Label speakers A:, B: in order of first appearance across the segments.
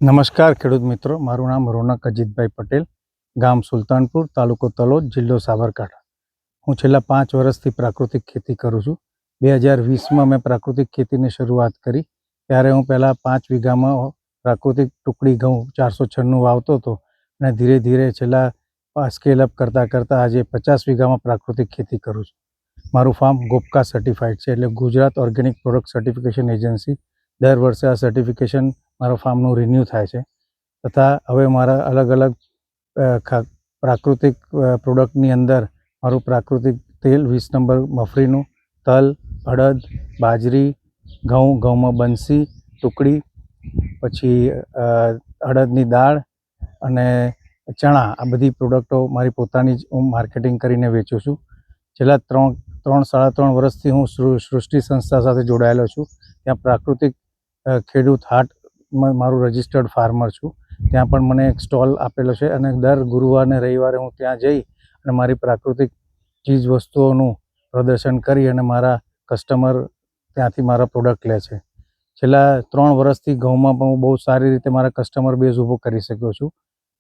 A: નમસ્કાર ખેડૂત મિત્રો, મારું નામ રોનક અજીતભાઈ પટેલ, ગામ સુલતાનપુર, તાલુકો તલોદ, જિલ્લો સાબરકાંઠા. હું છેલ્લા 5 વર્ષથી પ્રાકૃતિક ખેતી કરું છું. 2020માં મેં પ્રાકૃતિક ખેતીની શરૂઆત કરી. ત્યારે હું પહેલાં 5 વીઘામાં પ્રાકૃતિક ટુકડી ઘઉં 496 વાવતો હતો અને ધીરે ધીરે છેલ્લા સ્કેલ અપ કરતાં આજે 50 વીઘામાં પ્રાકૃતિક ખેતી કરું છું. મારું ફાર્મ ગોપકા સર્ટિફાઈડ છે, એટલે Gujarat organic product certification agency દર વર્ષે આ સર્ટિફિકેશન મારા ફાર્મનું રિન્યૂ થાય છે. તથા હવે મારા અલગ અલગ પ્રાકૃતિક પ્રોડક્ટની અંદર મારું પ્રાકૃતિક તેલ 20 નંબર મફરીનું, તલ, અડદ, બાજરી, ઘઉંમાં બંસી, ટુકડી, પછી અડદની દાળ અને ચણા, આ બધી પ્રોડક્ટો મારી પોતાની જ હું માર્કેટિંગ કરીને વેચું છું. છેલ્લા 3-3.5 વર્ષથી હું સૃષ્ટિ સંસ્થા સાથે જોડાયેલો છું. ત્યાં પ્રાકૃતિક ખેડૂત હાટ મારું રજિસ્ટર્ડ ફાર્મર છું. ત્યાં પણ મને એક સ્ટોલ આપેલો છે અને દર ગુરુવાર અને રવિવારે હું ત્યાં જઈ અને મારી પ્રાકૃતિક ચીજ વસ્તુઓનું પ્રદર્શન કરી અને મારા કસ્ટમર ત્યાંથી મારા પ્રોડક્ટ લે છે. છેલ્લા 3 વર્ષથી ઘઉંમાં પણ હું બહુ સારી રીતે મારા કસ્ટમર બેઝ ઊભો કરી શક્યો છું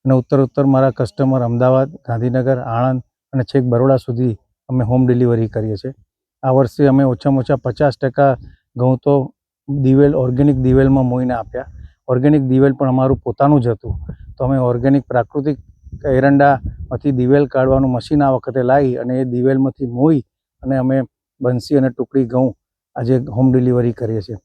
A: અને ઉત્તર મારા કસ્ટમર અમદાવાદ, ગાંધીનગર, આણંદ અને છેક બરોડા સુધી અમે હોમ ડિલિવરી કરીએ છીએ. આ વર્ષે અમે ઓછામાં ઓછા 50% ઘઉં તો ઓર્ગેનિક દિવેલમાં મોઈને આપ્યા. ઓર્ગેનિક દિવેલ પણ અમારું પોતાનું જ હતું, તો અમે ઓર્ગેનિક પ્રાકૃતિક એરંડામાંથી દિવેલ કાઢવાનું મશીન આ વખતે લાવી અને એ દિવેલમાંથી મોઈ અને અમે બંસી અને ટુકડી ઘઉં આજે હોમ ડિલિવરી કરીએ છીએ.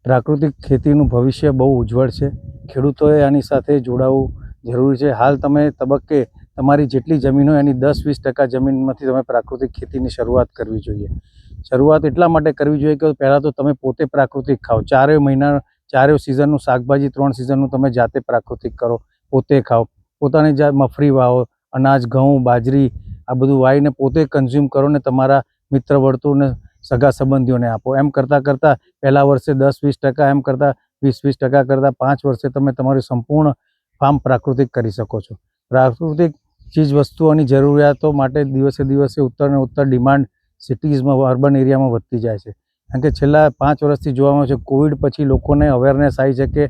A: પ્રાકૃતિક ખેતીનું ભવિષ્ય બહુ ઉજ્જવળ છે. ખેડૂતોએ આની સાથે જોડાવું જરૂરી છે. હાલ તબક્કે તમારી જેટલી જમીન હોય એની 10-20% જમીનમાંથી તમે પ્રાકૃતિક ખેતીની શરૂઆત કરવી જોઈએ. શરૂઆત એટલા માટે કરવી જોઈએ કે પહેલાં તો તમે પોતે પ્રાકૃતિક ખાઓ. 4 મહિના 4 સિઝનનું શાકભાજી, 3 સિઝનનું તમે જાતે પ્રાકૃતિક કરો, પોતે ખાઓ. પોતાની જાત મફરી વાવો, અનાજ, ઘઉં, બાજરી આ બધું વાવીને પોતે કન્ઝ્યુમ કરો ને તમારા મિત્ર વર્તુળને, સગા સંબંધીઓને આપો. એમ કરતાં પહેલા વર્ષે 10-20%, એમ કરતાં 20-20% કરતાં 5 વર્ષે તમે તમારું સંપૂર્ણ ફાર્મ પ્રાકૃતિક કરી શકો છો. પ્રાકૃતિક ચીજ વસ્તુઓની જરૂરિયાતો માટે દિવસે દિવસે ઉત્તરને ઉત્તર ડિમાન્ડ સિટીઝમાં, અર્બન એરિયામાં વધતી જાય છે. કારણ કે છેલ્લા 5 વર્ષથી જોવા મળે છે, કોવિડ પછી લોકોને અવેરનેસ આવી છે કે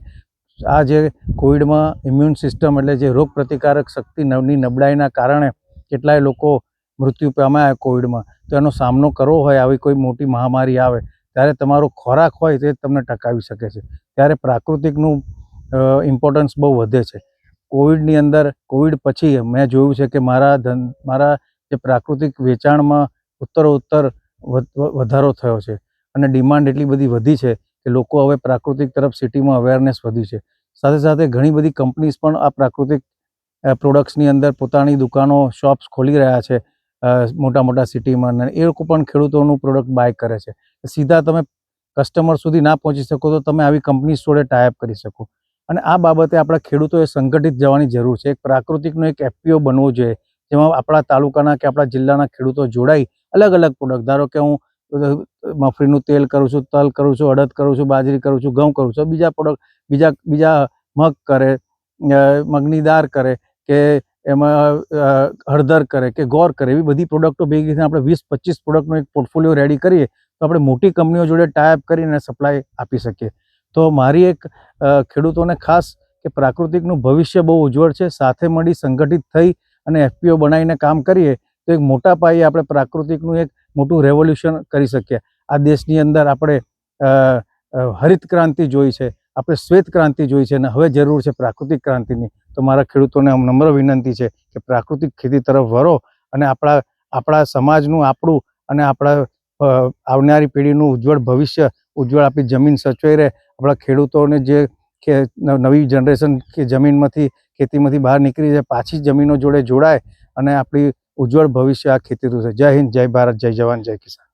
A: આ જે કોવિડમાં ઇમ્યુન સિસ્ટમ એટલે જે રોગ પ્રતિકારક શક્તિની નબળાઈના કારણે કેટલાય લોકો મૃત્યુ પામ્યા કોવિડમાં. તો એનો સામનો કરવો હોય, આવી કોઈ મોટી મહામારી આવે ત્યારે તમારો ખોરાક હોય તે તમને ટકાવી શકે છે. ત્યારે પ્રાકૃતિકનું ઇમ્પોર્ટન્સ બહુ વધે છે. કોવિડ પછી મેં જોયું છે કે મારા જે પ્રાકૃતિક વેચાણમાં ઉત્તરોત્તર વધારો થયો છે અને ડિમાન્ડ એટલી બધી વધી છે કે લોકો હવે પ્રાકૃતિક તરફ સિટીમાં અવેરનેસ વધી છે. સાથે સાથે ઘણી બધી કંપનીઝ પણ આ પ્રાકૃતિક પ્રોડક્ટ્સની અંદર પોતાની દુકાનો, શોપ્સ ખોલી રહ્યા છે મોટા સિટીમાં, અને એ લોકો પણ ખેડૂતોનું પ્રોડક્ટ બાય કરે છે. સીધા તમે કસ્ટમર સુધી ના પહોંચી શકો તો તમે આવી કંપનીઝ જોડે ટાઈપ કરી શકો. અને આ બાબતે આપણા ખેડૂતોએ સંગઠિત જવાની જરૂર છે. એક પ્રાકૃતિકનો એક FPO બનવો જોઈએ, જેમાં આપણા તાલુકાના કે આપણા જિલ્લાના ખેડૂતો જોડાઈ અલગ અલગ પ્રોડક્ટ, ધારો કે હું મફરીનું તેલ કરું છું, તલ કરું છું, અડદ કરું છું, બાજરી કરું છું, ઘઉં કરું છું, બીજા પ્રોડક્ટ બીજા મગ કરે, મગની દાળ કરે કે એમાં હળદર કરે કે ગોળ કરે, એવી બધી પ્રોડક્ટો ભેગી થઈને આપણે 20-25 પ્રોડક્ટનો એક પોર્ટફોલિયો રેડી કરીએ તો આપણે મોટી કંપનીઓ જોડે ટાઈપ કરીને સપ્લાય આપી શકીએ. તો મારી એક ખેડૂતોને ખાસ કે પ્રાકૃતિકનું ભવિષ્ય બહુ ઉજ્જવળ છે. સાથે મળી સંગઠિત થઈ અને FPO બનાવીને કામ કરીએ તો એક મોટા પાયે આપણે પ્રાકૃતિકનું એક મોટું રેવોલ્યુશન કરી શકીએ. આ દેશની અંદર આપણે હરિત ક્રાંતિ જોઈ છે, આપણે શ્વેત ક્રાંતિ જોઈ છે અને હવે જરૂર છે પ્રાકૃતિક ક્રાંતિની. તો મારા ખેડૂતોને નમ્ર વિનંતી છે કે પ્રાકૃતિક ખેતી તરફ વળો અને આપણા સમાજનું, આપણું અને આપણા આવનારી પેઢીનું ઉજ્જવળ ભવિષ્ય, આપણી જમીન સચવાઈ રહે, આપણા ખેડૂતોને જે નવી જનરેશન કે જમીનમાંથી, ખેતીમાંથી બહાર નીકળી જાય, પાછી જમીનો જોડે જોડાય અને આપણી ઉજ્જવળ ભવિષ્ય આ ખેતીનું છે. જય હિન્દ, જય ભારત, જય જવાન, જય કિસાન.